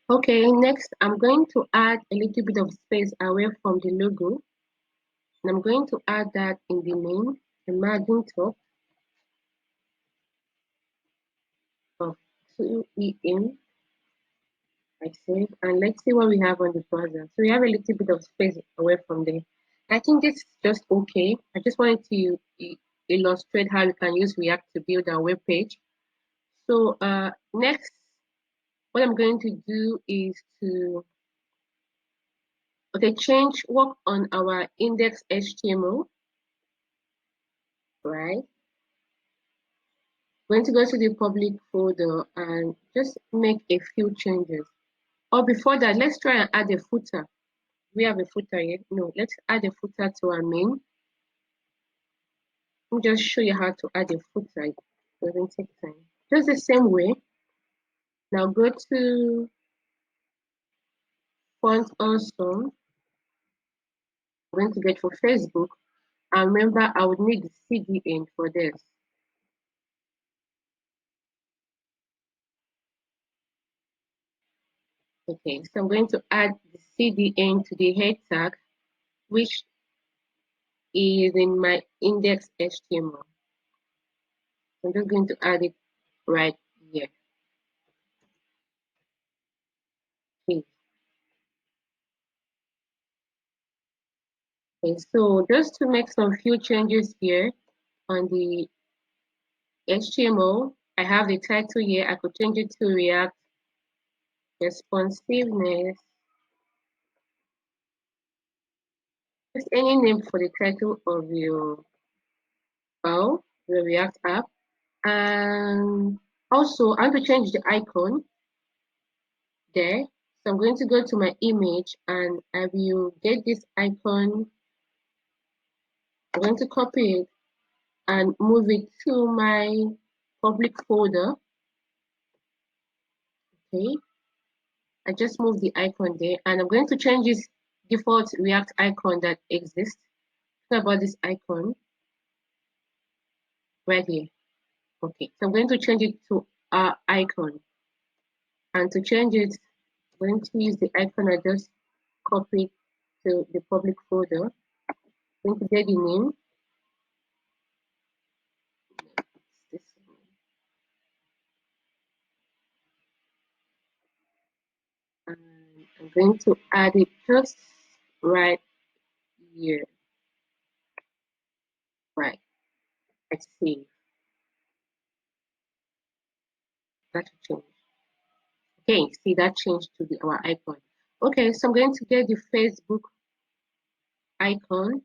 Okay, next I'm going to add a little bit of space away from the logo. And I'm going to add that in the name, the margin top of 2EM. I save, and let's see what we have on the browser. So we have a little bit of space away from there. I think this is just okay. I just wanted to illustrate how you can use React to build a web page. So next, what I'm going to do is to work on our index HTML, right? Going to go to the public folder and just make a few changes. Or before that, let's try and add a footer. We have a footer here. No, let's add a footer to our main. Let me just show you how to add a footer. It doesn't take time. Just the same way. Now go to font awesome. I'm going to get for Facebook. And remember, I would need the CDN for this. Okay, so I'm going to add the CDN to the head tag, which is in my index HTML. I'm just going to add it right here. Okay. Okay, so just to make some few changes here on the HTML, I have the title here. I could change it to React Responsiveness. Just any name for the title of your file, the React app. And also, I want to change the icon there. So I'm going to go to my image and I will get this icon. I'm going to copy it and move it to my public folder. Okay, I just moved the icon there and I'm going to change this default React icon that exists. What about this icon right here? Okay, so I'm going to change it to our icon. And to change it, I'm going to use the icon I just copied to the public folder. I'm going to get the name. This one. And I'm going to add it just right here. Right. Let's see. That should change. Okay, see that changed to our icon. Okay, so I'm going to get the Facebook icon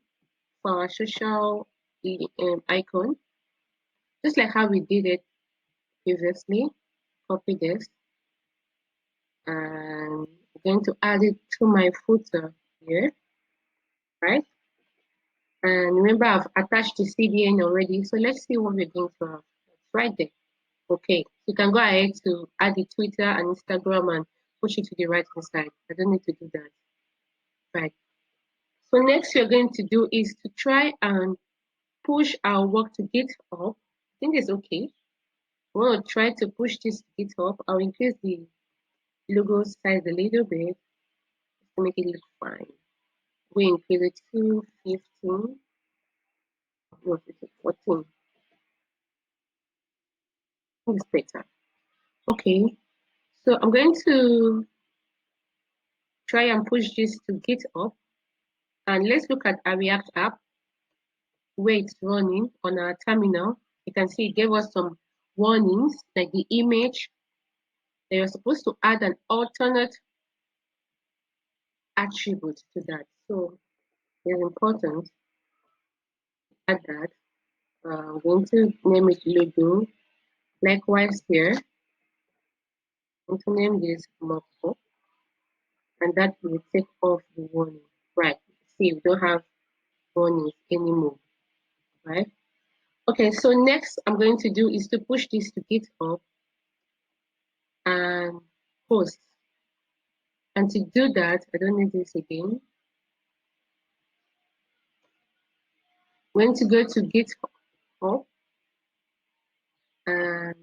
for our social icon, just like how we did it previously. Copy this and I'm going to add it to my footer here, right? And remember, I've attached the CDN already, so let's see what we're going to have. It's right there. Okay, you can go ahead to add the Twitter and Instagram and push it to the right hand side. I don't need to do that. Right. So next we're going to do is to try and push our work to GitHub. I think it's okay. We want to try to push this to GitHub. I'll increase the logo size a little bit to make it look fine. We increase it to 15. No, 14. It's better. Okay. So I'm going to try and push this to GitHub. And let's look at our React app where it's running on our terminal. You can see it gave us some warnings like the image. They were supposed to add an alternate attribute to that. So it's important to add that. I'm going to name it logo. Likewise here, I'm going to name this mockup, and that will take off the warning. Right. See, we don't have warnings anymore. Right. Okay, so next I'm going to do is to push this to GitHub and post. And to do that, I don't need this again. I'm going to go to GitHub and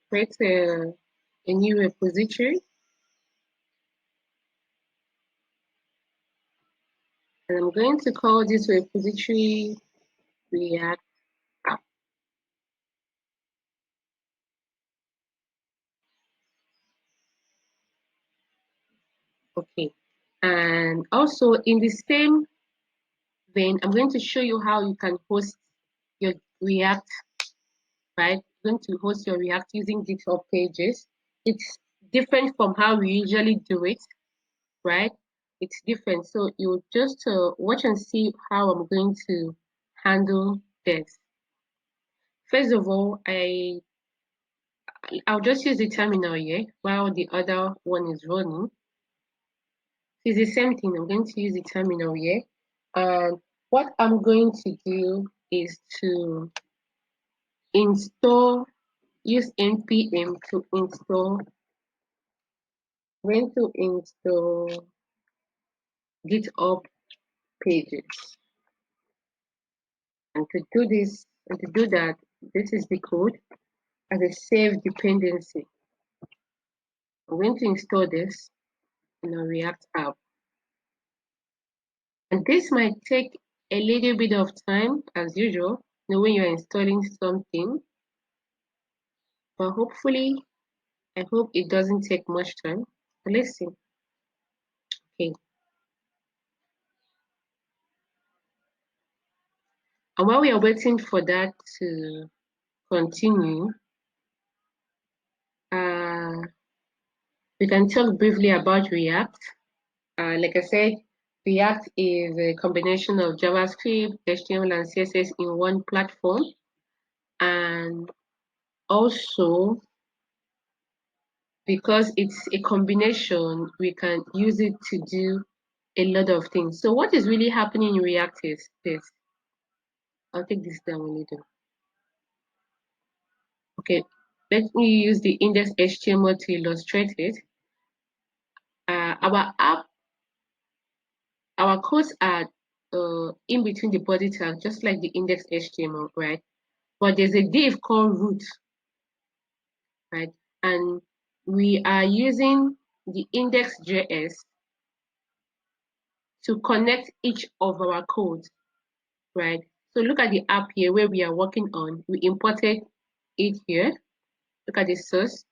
create a new repository, and I'm going to call this repository React app. Okay, and also in the same vein, I'm going to show you how you can host your React, right? You're going to host your React using Github Pages. It's different from how we usually do it, right? It's different. So you just watch and see how I'm going to handle this. First of all, I'll just use the terminal here while the other one is running. It's the same thing. I'm going to use the terminal here. And what I'm going to do is to install, use npm to install, going to install GitHub Pages. And to do this, and to do that, this is the code as a saved dependency. I'm going to install this in a React app. And this might take a little bit of time, as usual, when you're installing something. But hopefully, I hope it doesn't take much time. But let's see. Okay. And while we are waiting for that to continue, we can talk briefly about React. Like I said, React is a combination of JavaScript, HTML, and CSS in one platform. And also, because it's a combination, we can use it to do a lot of things. So what is really happening in React is this. I'll take this down a little. Okay, let me use the index HTML to illustrate it. Our app, our codes are in between the body tag, just like the index HTML, right? But there's a div called root, right? And we are using the index.js to connect each of our codes, right? So look at the app here where we are working on. We imported it here. Look at the source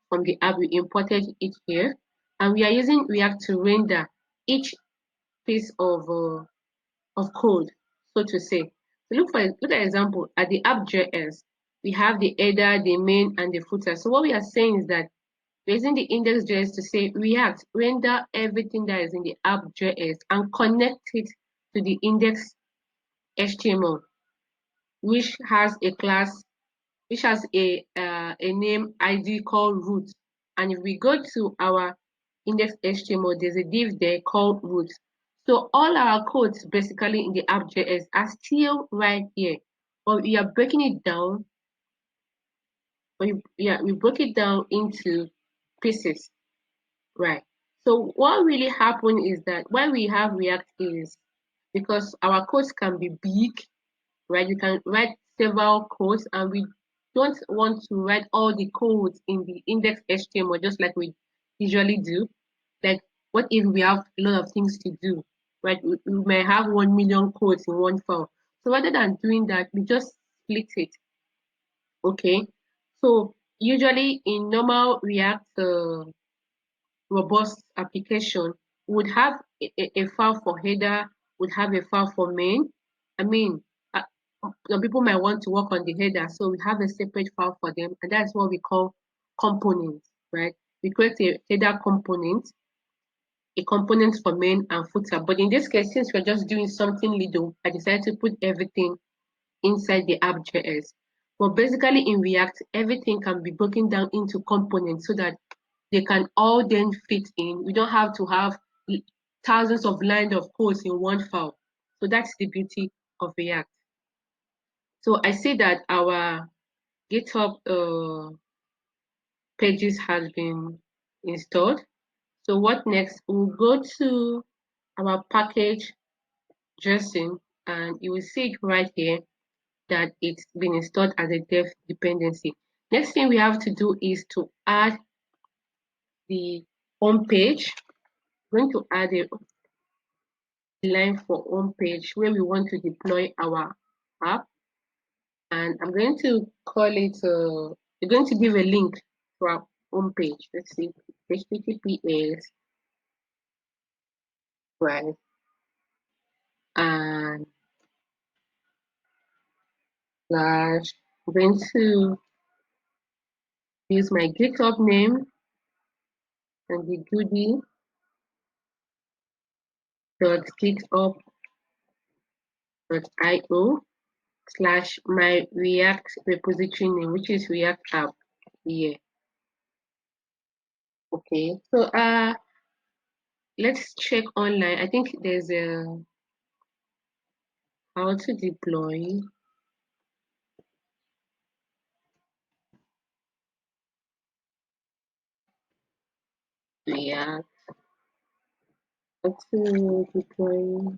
from the app. We imported it here. And we are using React to render each piece of code, so to say. So look at example at the app.js. We have the header, the main, and the footer. So what we are saying is that we're using the index.js to say React, render everything that is in the app.js and connect it to the index HTML, which has a class, which has a name ID called root. And if we go to our index HTML, there's a div there called root. So all our codes basically in the app.js are still right here, but we are breaking it down. We broke it down into pieces, right? So what really happened is that why we have React is because our codes can be big, right? You can write several codes, and we don't want to write all the codes in the index HTML just like we usually do. Like, what if we have a lot of things to do, right? We may have 1 million codes in one file. So rather than doing that, we just split it. Okay. So usually in normal React robust application would have a file for header, would have a file for main. I mean, uh, some people might want to work on the header, so we have a separate file for them, and that's what we call components, right? We create a header component, a component for main and footer. But in this case, since we're just doing something little, I decided to put everything inside the app.js. But basically in React, everything can be broken down into components so that they can all then fit in. We don't have to have thousands of lines of codes in one file. So that's the beauty of React. So I see that our GitHub pages has been installed. So what next? We'll go to our package JSON, and you will see it right here that it's been installed as a dev dependency. Next thing we have to do is to add the home page. We're going to add a line for home page where we want to deploy our app, and I'm going to call it we're going to give a link to our home page. Let's see, https right, and slash. I'm going to use my GitHub name and the goody.github.io slash my React repository name, which is React app here. Okay, so let's check online. I think there's a how to deploy React. How to deploy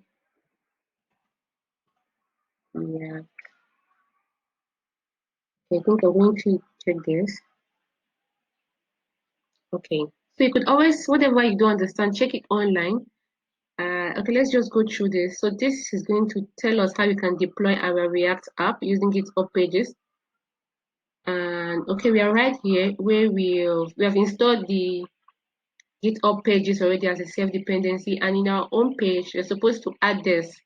React. Okay, I think I'm going to check this. Okay, so you could always, whatever you don't understand, check it online. Okay, let's just go through this. So this is going to tell us how you can deploy our React app using GitHub Pages. And okay, we are right here where we have installed the GitHub Pages already as a self dependency, and in our own page we're supposed to add this,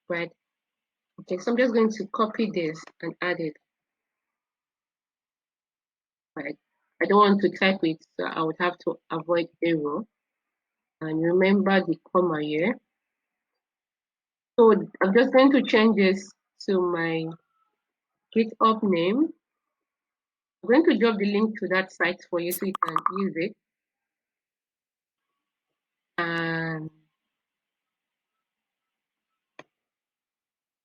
right? Okay, so I'm just going to copy this and add it, right? I don't want to type it, so I would have to avoid error. And remember the comma here. So I'm just going to change this to my GitHub name. I'm going to drop the link to that site for you so you can use it. And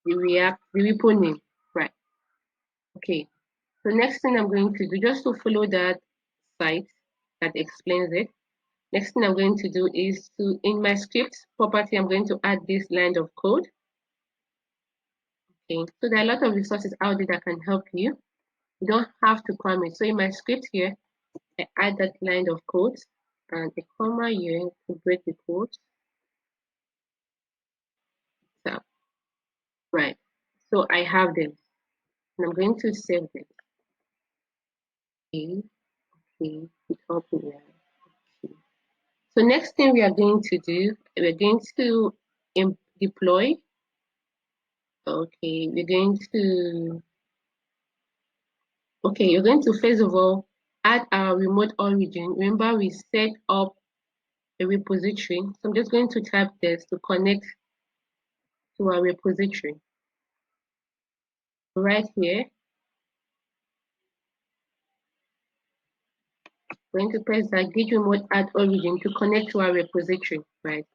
the repo name, right? Okay. So next thing I'm going to do, just to follow that site that explains it, next thing I'm going to do is to, in my script property, I'm going to add this line of code. Okay. So there are a lot of resources out there that can help you. You don't have to cram it. So in my script here, I add that line of code and a comma here to break the code. So, right. So I have them. And I'm going to save them. Okay. Okay. GitHub here. Okay. So next thing we are going to do, we're going to deploy. Okay, we're going to, okay, you're going to first of all add our remote origin. Remember we set up a repository. So I'm just going to type this to connect to our repository. Right here, I'm going to press that git remote add origin to connect to our repository, right?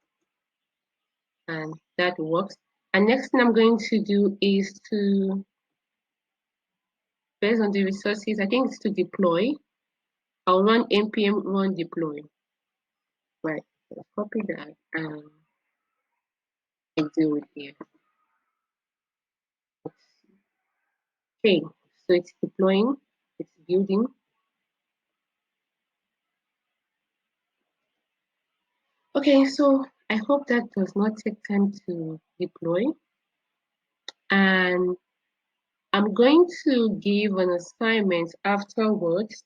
And that works. And next thing I'm going to do is to, based on the resources, I think it's to deploy. I'll run npm run deploy. Right. So copy that and do it here. Okay, so it's deploying, it's building. Okay, so I hope that does not take time to deploy. And I'm going to give an assignment afterwards,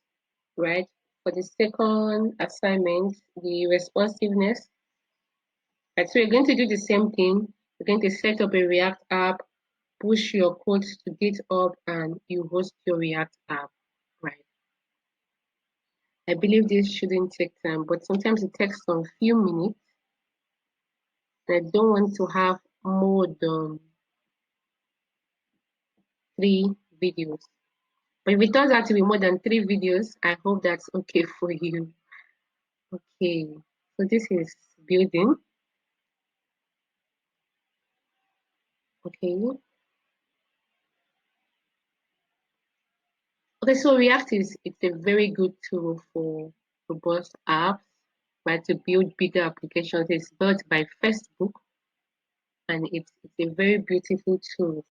right? For the second assignment, the responsiveness. Right, so you're going to do the same thing. You're going to set up a React app, push your code to GitHub, and you host your React app, right? I believe this shouldn't take time, but sometimes it takes some few minutes. I don't want to have more than 3 videos. But if it turns out to be more than 3 videos, I hope that's okay for you. Okay, so this is building. Okay. Okay, so React it's a very good tool for robust apps, but to build bigger applications. It's built by Facebook, and it's a very beautiful tool